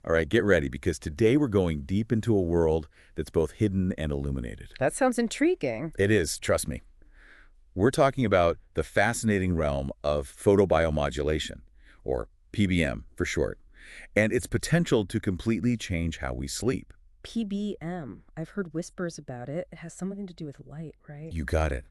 All right, get ready because today we're going deep into a world that's both hidden and illuminated. That sounds intriguing. It is, trust me. We're talking about the fascinating realm of photobiomodulation, or PBM for short, and its potential to completely change how we sleep. PBM. I've heard whispers about it. It has something to do with light, right? You got it.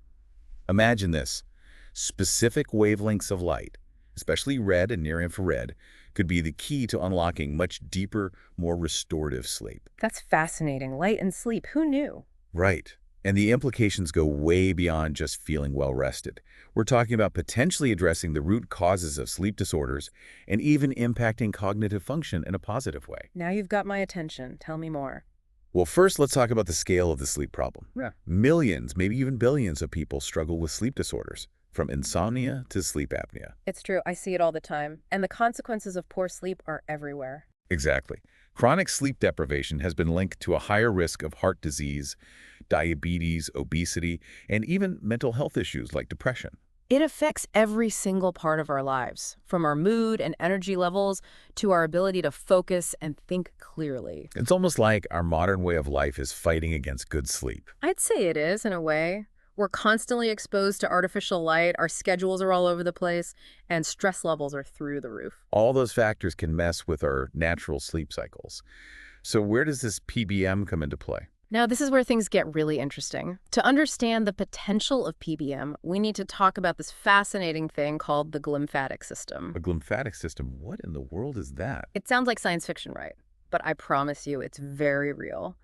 Imagine this. Specific wavelengths of light, especially red and near-infrared, could be the key to unlocking much deeper, more restorative sleep. That's fascinating. Light and sleep. Who knew? Right. And the implications go way beyond just feeling well-rested. We're talking about potentially addressing the root causes of sleep disorders and even impacting cognitive function in a positive way. Now you've got my attention. Tell me more. Well, first, let's talk about the scale of the sleep problem. Yeah. Millions, maybe even billions of people struggle with sleep disorders, from insomnia to sleep apnea. It's true. I see it all the time. And the consequences of poor sleep are everywhere. Exactly. Chronic sleep deprivation has been linked to a higher risk of heart disease, diabetes, obesity, and even mental health issues like depression. It affects every single part of our lives, from our mood and energy levels to our ability to focus and think clearly. It's almost like our modern way of life is fighting against good sleep. I'd say it is, in a way. We're constantly exposed to artificial light, our schedules are all over the place, and stress levels are through the roof. All those factors can mess with our natural sleep cycles. So where does this PBM come into play? Now, this is where things get really interesting. To understand the potential of PBM, we need to talk about this fascinating thing called the glymphatic system. A glymphatic system? What in the world is that? It sounds like science fiction, right? But I promise you, it's very real.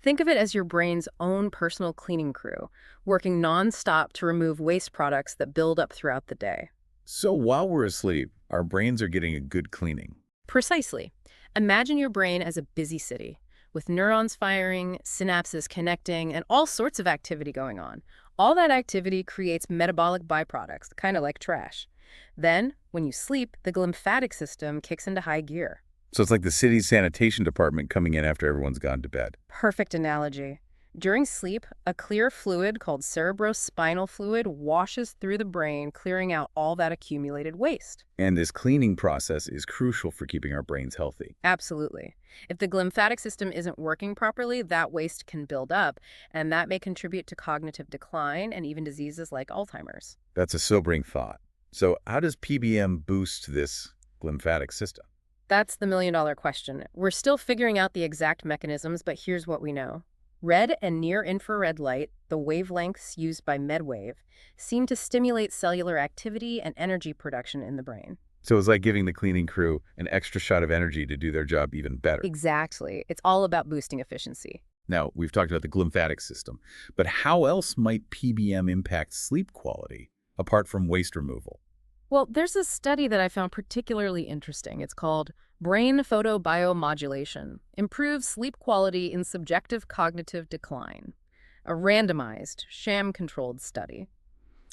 Think of it as your brain's own personal cleaning crew, working nonstop to remove waste products that build up throughout the day. So while we're asleep, our brains are getting a good cleaning. Precisely. Imagine your brain as a busy city, with neurons firing, synapses connecting, and all sorts of activity going on. All that activity creates metabolic byproducts, kind of like trash. Then, when you sleep, the glymphatic system kicks into high gear. So it's like the city's sanitation department coming in after everyone's gone to bed. Perfect analogy. During sleep, a clear fluid called cerebrospinal fluid washes through the brain, clearing out all that accumulated waste. And this cleaning process is crucial for keeping our brains healthy. Absolutely. If the glymphatic system isn't working properly, that waste can build up, and that may contribute to cognitive decline and even diseases like Alzheimer's. That's a sobering thought. So how does PBM boost this glymphatic system? That's the million-dollar question. We're still figuring out the exact mechanisms, but here's what we know. Red and near-infrared light, the wavelengths used by MedWave, seem to stimulate cellular activity and energy production in the brain. So it's like giving the cleaning crew an extra shot of energy to do their job even better. Exactly. It's all about boosting efficiency. Now, we've talked about the glymphatic system, but how else might PBM impact sleep quality, apart from waste removal? Well, there's a study that I found particularly interesting. It's called Brain Photobiomodulation, Improves Sleep Quality in Subjective Cognitive Decline, a randomized, sham-controlled study.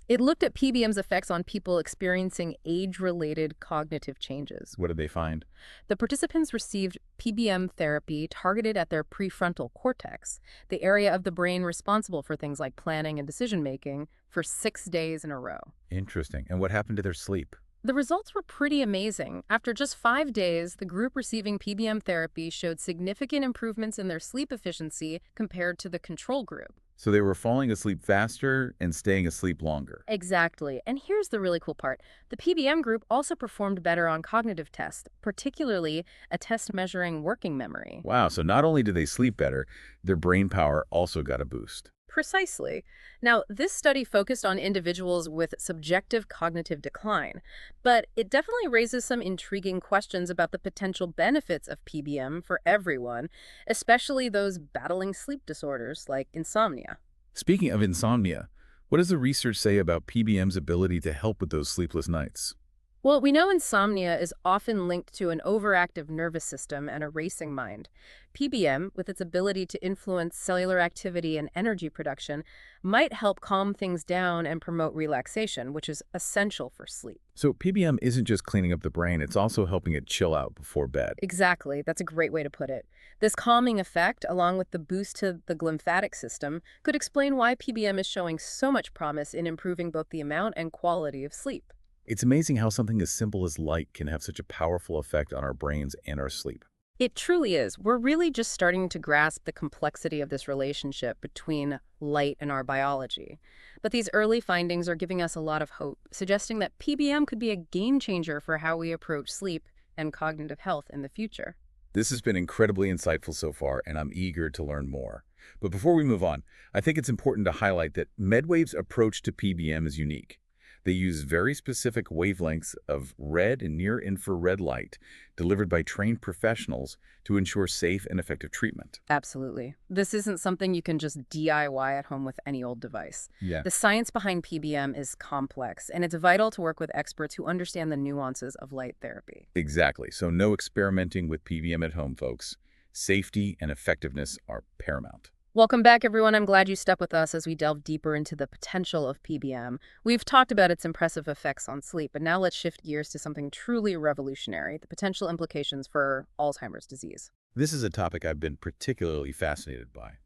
It looked at PBM's effects on people experiencing age-related cognitive changes. What did they find? The participants received PBM therapy targeted at their prefrontal cortex, the area of the brain responsible for things like planning and decision-making, for 6 days in a row. Interesting. And what happened to their sleep? The results were pretty amazing. After just 5 days, the group receiving PBM therapy showed significant improvements in their sleep efficiency compared to the control group. So they were falling asleep faster and staying asleep longer. Exactly. And here's the really cool part. The PBM group also performed better on cognitive tests, particularly a test measuring working memory. Wow, so not only did they sleep better, their brain power also got a boost. Precisely. Now, this study focused on individuals with subjective cognitive decline, but it definitely raises some intriguing questions about the potential benefits of PBM for everyone, especially those battling sleep disorders like insomnia. Speaking of insomnia, what does the research say about PBM's ability to help with those sleepless nights? Well, we know insomnia is often linked to an overactive nervous system and a racing mind. PBM, with its ability to influence cellular activity and energy production, might help calm things down and promote relaxation, which is essential for sleep. So PBM isn't just cleaning up the brain, it's also helping it chill out before bed. Exactly. That's a great way to put it. This calming effect, along with the boost to the glymphatic system, could explain why PBM is showing so much promise in improving both the amount and quality of sleep. It's amazing how something as simple as light can have such a powerful effect on our brains and our sleep. It truly is. We're really just starting to grasp the complexity of this relationship between light and our biology. But these early findings are giving us a lot of hope, suggesting that PBM could be a game changer for how we approach sleep and cognitive health in the future. This has been incredibly insightful so far, and I'm eager to learn more. But before we move on, I think it's important to highlight that MedWave's approach to PBM is unique. They use very specific wavelengths of red and near-infrared light delivered by trained professionals to ensure safe and effective treatment. Absolutely. This isn't something you can just DIY at home with any old device. Yeah. The science behind PBM is complex, and it's vital to work with experts who understand the nuances of light therapy. Exactly. So no experimenting with PBM at home, folks. Safety and effectiveness are paramount. Welcome back, everyone. I'm glad you stuck with us as we delve deeper into the potential of PBM. We've talked about its impressive effects on sleep, but now let's shift gears to something truly revolutionary, the potential implications for Alzheimer's disease. This is a topic I've been particularly fascinated by.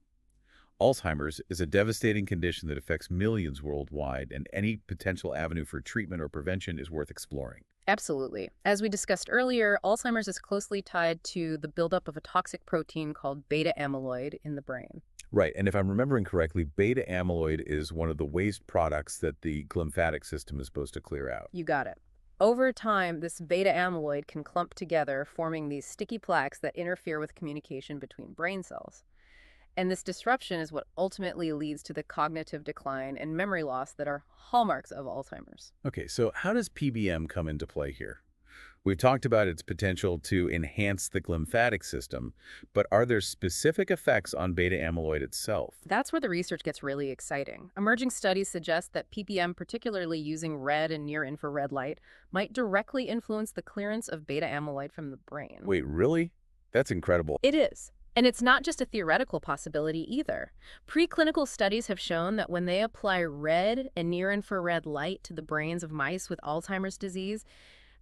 Alzheimer's is a devastating condition that affects millions worldwide, and any potential avenue for treatment or prevention is worth exploring. Absolutely. As we discussed earlier, Alzheimer's is closely tied to the buildup of a toxic protein called beta amyloid in the brain. Right, and if I'm remembering correctly, beta amyloid is one of the waste products that the glymphatic system is supposed to clear out. You got it. Over time, this beta amyloid can clump together, forming these sticky plaques that interfere with communication between brain cells. And this disruption is what ultimately leads to the cognitive decline and memory loss that are hallmarks of Alzheimer's. Okay, so how does PBM come into play here? We've talked about its potential to enhance the glymphatic system, but are there specific effects on beta amyloid itself? That's where the research gets really exciting. Emerging studies suggest that PBM, particularly using red and near-infrared light, might directly influence the clearance of beta amyloid from the brain. Wait, really? That's incredible. It is. And it's not just a theoretical possibility either. Preclinical studies have shown that when they apply red and near-infrared light to the brains of mice with Alzheimer's disease,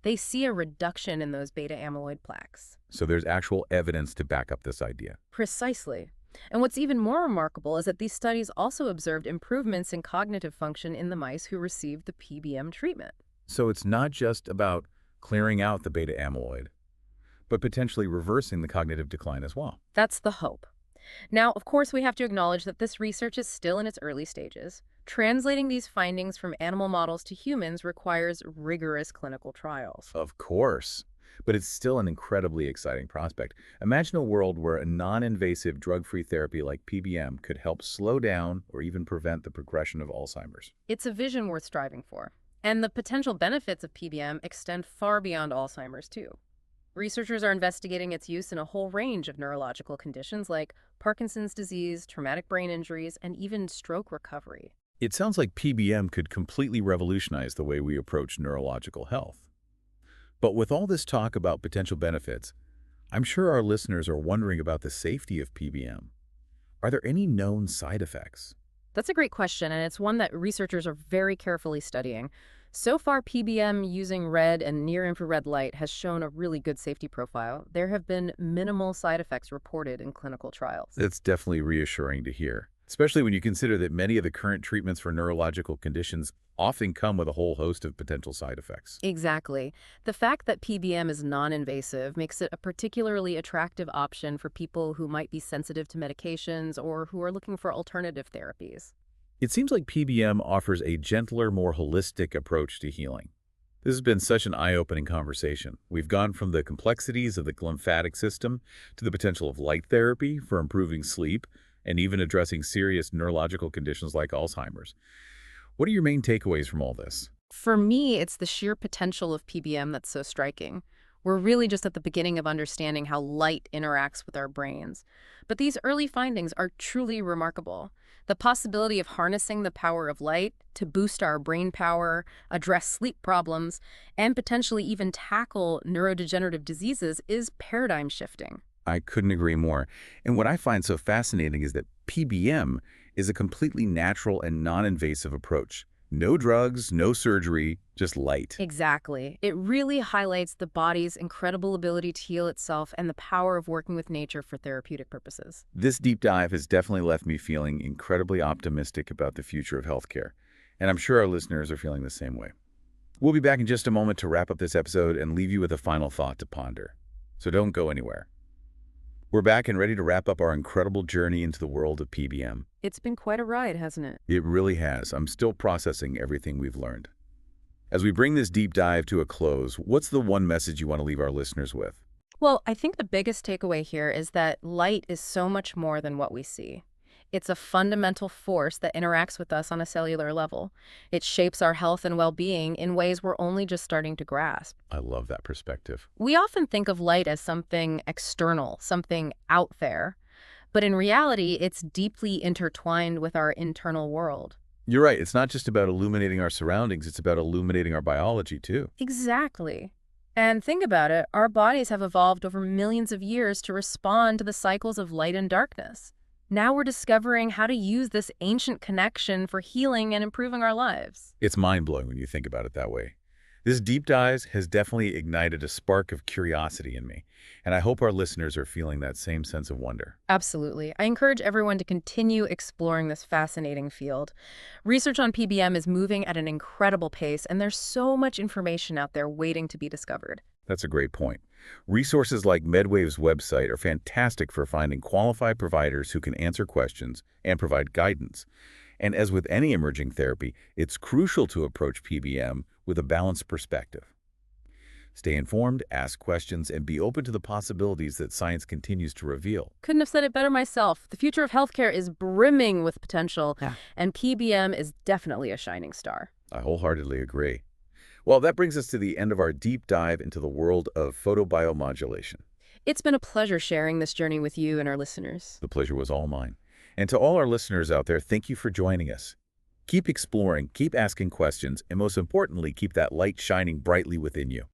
they see a reduction in those beta amyloid plaques. So there's actual evidence to back up this idea. Precisely. And what's even more remarkable is that these studies also observed improvements in cognitive function in the mice who received the PBM treatment. So it's not just about clearing out the beta amyloid, but potentially reversing the cognitive decline as well. That's the hope. Now, of course, we have to acknowledge that this research is still in its early stages. Translating these findings from animal models to humans requires rigorous clinical trials. Of course. But it's still an incredibly exciting prospect. Imagine a world where a non-invasive drug-free therapy like PBM could help slow down or even prevent the progression of Alzheimer's. It's a vision worth striving for. And the potential benefits of PBM extend far beyond Alzheimer's, too. Researchers are investigating its use in a whole range of neurological conditions like Parkinson's disease, traumatic brain injuries, and even stroke recovery. It sounds like PBM could completely revolutionize the way we approach neurological health. But with all this talk about potential benefits, I'm sure our listeners are wondering about the safety of PBM. Are there any known side effects? That's a great question, and it's one that researchers are very carefully studying. So far, PBM using red and near-infrared light has shown a really good safety profile. There have been minimal side effects reported in clinical trials. It's definitely reassuring to hear, especially when you consider that many of the current treatments for neurological conditions often come with a whole host of potential side effects. Exactly. The fact that PBM is non-invasive makes it a particularly attractive option for people who might be sensitive to medications or who are looking for alternative therapies. It seems like PBM offers a gentler, more holistic approach to healing. This has been such an eye-opening conversation. We've gone from the complexities of the glymphatic system to the potential of light therapy for improving sleep and even addressing serious neurological conditions like Alzheimer's. What are your main takeaways from all this? For me, it's the sheer potential of PBM that's so striking. We're really just at the beginning of understanding how light interacts with our brains. But these early findings are truly remarkable. The possibility of harnessing the power of light to boost our brain power, address sleep problems, and potentially even tackle neurodegenerative diseases is paradigm shifting. I couldn't agree more. And what I find so fascinating is that PBM is a completely natural and non-invasive approach. No drugs, no surgery, just light. Exactly. It really highlights the body's incredible ability to heal itself and the power of working with nature for therapeutic purposes. This deep dive has definitely left me feeling incredibly optimistic about the future of healthcare, and I'm sure our listeners are feeling the same way. We'll be back in just a moment to wrap up this episode and leave you with a final thought to ponder. So don't go anywhere. We're back and ready to wrap up our incredible journey into the world of PBM. It's been quite a ride, hasn't it? It really has. I'm still processing everything we've learned. As we bring this deep dive to a close, what's the one message you want to leave our listeners with? Well, I think the biggest takeaway here is that light is so much more than what we see. It's a fundamental force that interacts with us on a cellular level. It shapes our health and well-being in ways we're only just starting to grasp. I love that perspective. We often think of light as something external, something out there, but in reality, it's deeply intertwined with our internal world. You're right. It's not just about illuminating our surroundings. It's about illuminating our biology, too. Exactly. And think about it, our bodies have evolved over millions of years to respond to the cycles of light and darkness. Now we're discovering how to use this ancient connection for healing and improving our lives. It's mind-blowing when you think about it that way. This deep dive has definitely ignited a spark of curiosity in me, and I hope our listeners are feeling that same sense of wonder. Absolutely. I encourage everyone to continue exploring this fascinating field. Research on PBM is moving at an incredible pace, and there's so much information out there waiting to be discovered. That's a great point. Resources like MedWave's website are fantastic for finding qualified providers who can answer questions and provide guidance. And as with any emerging therapy, it's crucial to approach PBM with a balanced perspective. Stay informed, ask questions, and be open to the possibilities that science continues to reveal. Couldn't have said it better myself. The future of healthcare is brimming with potential, Yeah. and PBM is definitely a shining star. I wholeheartedly agree. Well, that brings us to the end of our deep dive into the world of photobiomodulation. It's been a pleasure sharing this journey with you and our listeners. The pleasure was all mine. And to all our listeners out there, thank you for joining us. Keep exploring, keep asking questions, and most importantly, keep that light shining brightly within you.